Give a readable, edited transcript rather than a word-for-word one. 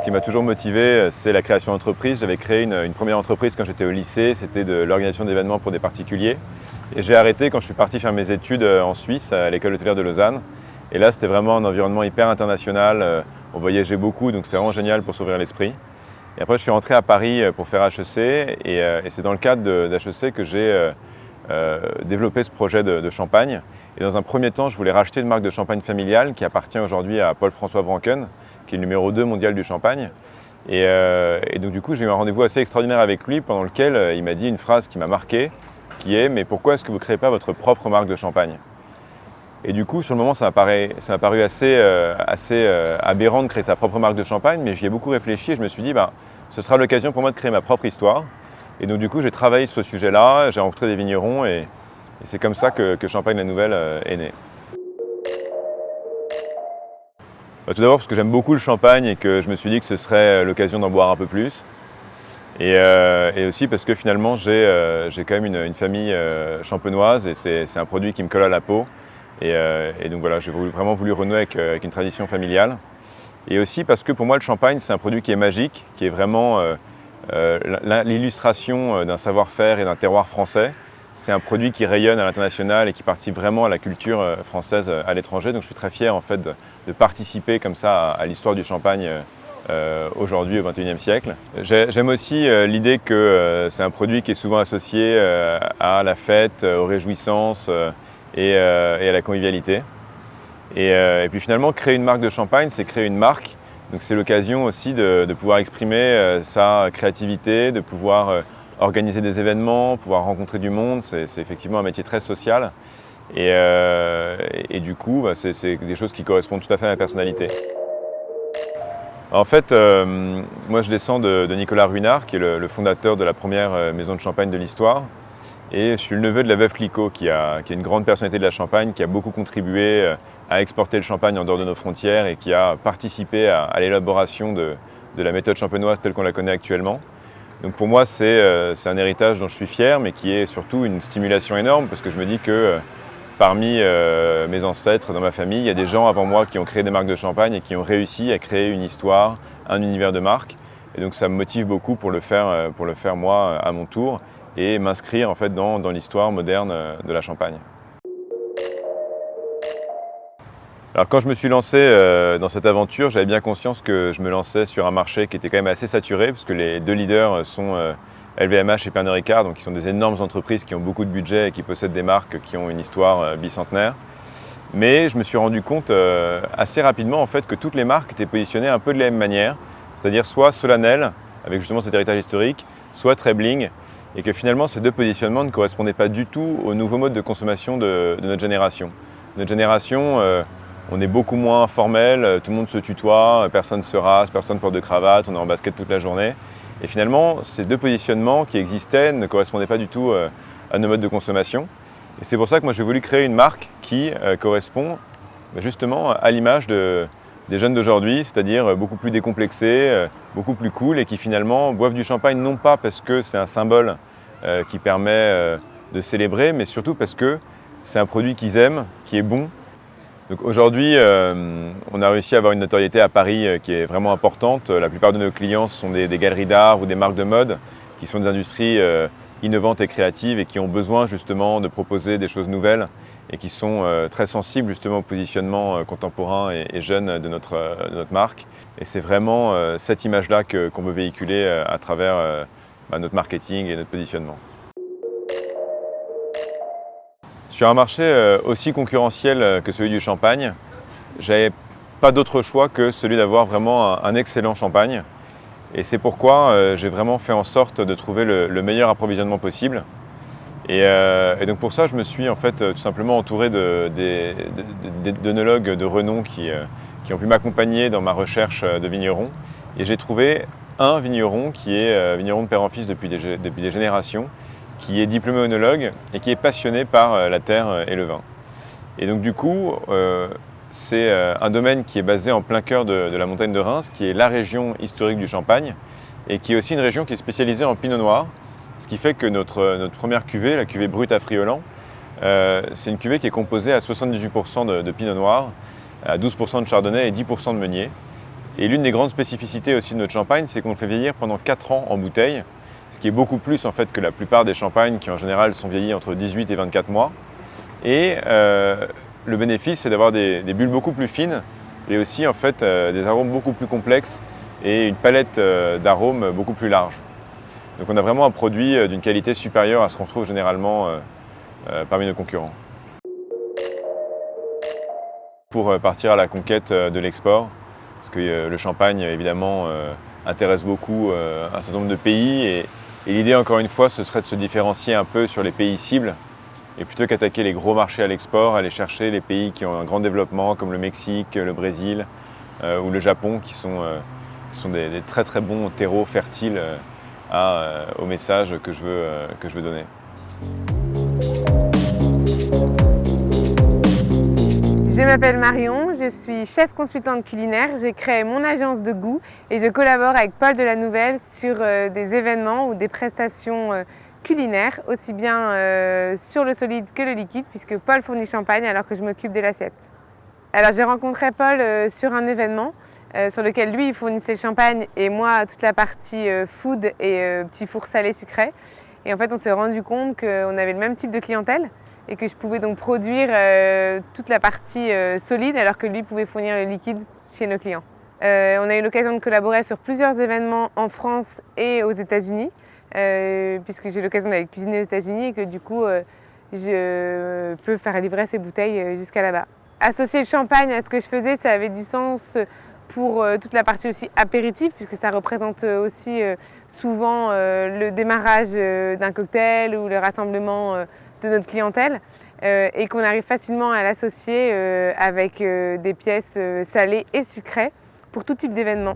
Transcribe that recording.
qui m'a toujours motivé, c'est la création d'entreprise. J'avais créé une première entreprise quand j'étais au lycée, c'était de l'organisation d'événements pour des particuliers. Et j'ai arrêté quand je suis parti faire mes études en Suisse, à l'école hôtelière de Lausanne. Et là, c'était vraiment un environnement hyper international. On voyageait beaucoup, donc c'était vraiment génial pour s'ouvrir l'esprit. Et après, je suis rentré à Paris pour faire HEC. Et c'est dans le cadre d'HEC que j'ai développé ce projet de champagne. Et dans un premier temps, je voulais racheter une marque de champagne familiale qui appartient aujourd'hui à Paul-François Vrancken, qui est le numéro 2 mondial du champagne. Et donc du coup, j'ai eu un rendez-vous assez extraordinaire avec lui pendant lequel il m'a dit une phrase qui m'a marqué, qui est « Mais pourquoi est-ce que vous ne créez pas votre propre marque de champagne ?» Et du coup, sur le moment, ça m'a paru assez aberrant de créer sa propre marque de champagne, mais j'y ai beaucoup réfléchi et je me suis dit ce sera l'occasion pour moi de créer ma propre histoire. Et donc du coup, j'ai travaillé sur ce sujet-là, j'ai rencontré des vignerons et c'est comme ça que Champagne la Nouvelle est né. Tout d'abord parce que j'aime beaucoup le champagne et que je me suis dit que ce serait l'occasion d'en boire un peu plus. Et aussi parce que finalement j'ai quand même une famille champenoise et c'est un produit qui me colle à la peau. Et donc voilà, j'ai vraiment voulu renouer avec une tradition familiale. Et aussi parce que pour moi le champagne c'est un produit qui est magique, qui est vraiment l'illustration d'un savoir-faire et d'un terroir français. C'est un produit qui rayonne à l'international et qui participe vraiment à la culture française à l'étranger. Donc je suis très fier en fait de participer comme ça à l'histoire du champagne aujourd'hui au XXIe siècle. J'aime aussi l'idée que c'est un produit qui est souvent associé à la fête, aux réjouissances et à la convivialité. Et puis finalement, créer une marque de champagne, c'est créer une marque. Donc c'est l'occasion aussi de pouvoir exprimer sa créativité, de pouvoir organiser des événements, pouvoir rencontrer du monde. C'est effectivement un métier très social. Et du coup, c'est des choses qui correspondent tout à fait à ma personnalité. En fait, moi je descends de Nicolas Ruinart, qui est le fondateur de la première maison de champagne de l'histoire. Et je suis le neveu de la veuve Clicquot, qui est une grande personnalité de la Champagne, qui a beaucoup contribué à exporter le champagne en dehors de nos frontières et qui a participé à l'élaboration de la méthode champenoise telle qu'on la connaît actuellement. Donc pour moi, c'est un héritage dont je suis fier, mais qui est surtout une stimulation énorme, parce que je me dis que parmi mes ancêtres, dans ma famille, il y a des gens avant moi qui ont créé des marques de champagne et qui ont réussi à créer une histoire, un univers de marque. Et donc ça me motive beaucoup pour le faire moi à mon tour et m'inscrire en fait dans l'histoire moderne de la Champagne. Alors quand je me suis lancé dans cette aventure, j'avais bien conscience que je me lançais sur un marché qui était quand même assez saturé, parce que les deux leaders sont LVMH et Pernod Ricard, donc qui sont des énormes entreprises qui ont beaucoup de budget et qui possèdent des marques qui ont une histoire bicentenaire. Mais je me suis rendu compte assez rapidement en fait que toutes les marques étaient positionnées un peu de la même manière, c'est-à-dire soit solennelles, avec justement cet héritage historique, soit très bling, et que finalement ces deux positionnements ne correspondaient pas du tout au nouveau mode de consommation de notre génération. Notre génération, on est beaucoup moins formel, tout le monde se tutoie, personne ne se rase, personne ne porte de cravate, on est en basket toute la journée. Et finalement, ces deux positionnements qui existaient ne correspondaient pas du tout à nos modes de consommation. Et c'est pour ça que moi j'ai voulu créer une marque qui correspond justement à l'image des jeunes d'aujourd'hui, c'est-à-dire beaucoup plus décomplexés, beaucoup plus cool et qui finalement boivent du champagne non pas parce que c'est un symbole qui permet de célébrer, mais surtout parce que c'est un produit qu'ils aiment, qui est bon. Donc aujourd'hui, on a réussi à avoir une notoriété à Paris qui est vraiment importante. La plupart de nos clients sont des galeries d'art ou des marques de mode qui sont des industries innovantes et créatives et qui ont besoin justement de proposer des choses nouvelles et qui sont très sensibles justement au positionnement contemporain et jeune de notre marque. Et c'est vraiment cette image-là qu'on veut véhiculer à travers notre marketing et notre positionnement. Sur un marché aussi concurrentiel que celui du champagne, j'avais pas d'autre choix que celui d'avoir vraiment un excellent champagne. Et c'est pourquoi j'ai vraiment fait en sorte de trouver le meilleur approvisionnement possible. Et donc pour ça, je me suis en fait tout simplement entouré d'œnologues de renom qui ont pu m'accompagner dans ma recherche de vignerons. Et j'ai trouvé un vigneron qui est vigneron de père en fils depuis des générations, qui est diplômé œnologue et qui est passionné par la terre et le vin. Et donc du coup, c'est un domaine qui est basé en plein cœur de la montagne de Reims, qui est la région historique du Champagne, et qui est aussi une région qui est spécialisée en pinot noir, ce qui fait que notre première cuvée, la cuvée brute à Friolan, c'est une cuvée qui est composée à 78% de pinot noir, à 12% de chardonnay et 10% de meunier. Et l'une des grandes spécificités aussi de notre champagne, c'est qu'on le fait vieillir pendant 4 ans en bouteille, ce qui est beaucoup plus en fait que la plupart des champagnes qui en général sont vieillis entre 18 et 24 mois. Et le bénéfice, c'est d'avoir des bulles beaucoup plus fines et aussi en fait des arômes beaucoup plus complexes et une palette d'arômes beaucoup plus large. Donc on a vraiment un produit d'une qualité supérieure à ce qu'on trouve généralement parmi nos concurrents. Pour partir à la conquête de l'export, parce que le champagne évidemment intéresse beaucoup un certain nombre de pays et l'idée encore une fois ce serait de se différencier un peu sur les pays cibles et plutôt qu'attaquer les gros marchés à l'export, aller chercher les pays qui ont un grand développement comme le Mexique, le Brésil ou le Japon qui sont des très très bons terreaux fertiles au message que je veux donner. Je m'appelle Marion, je suis chef consultante culinaire, j'ai créé mon agence de goût et je collabore avec Paul de la Nouvelle sur des événements ou des prestations culinaires, aussi bien sur le solide que le liquide, puisque Paul fournit champagne alors que je m'occupe de l'assiette. Alors j'ai rencontré Paul sur un événement sur lequel lui il fournissait le champagne et moi toute la partie food et petits fours salés sucrés. Et en fait on s'est rendu compte qu'on avait le même type de clientèle et que je pouvais donc produire toute la partie solide alors que lui pouvait fournir le liquide chez nos clients. On a eu l'occasion de collaborer sur plusieurs événements en France et aux États-Unis, puisque j'ai l'occasion d'aller cuisiner aux États-Unis et que du coup je peux faire livrer ces bouteilles jusqu'à là-bas. Associer le champagne à ce que je faisais, ça avait du sens pour toute la partie aussi apéritif, puisque ça représente aussi souvent le démarrage d'un cocktail ou le rassemblement de notre clientèle et qu'on arrive facilement à l'associer avec des pièces salées et sucrées pour tout type d'événement.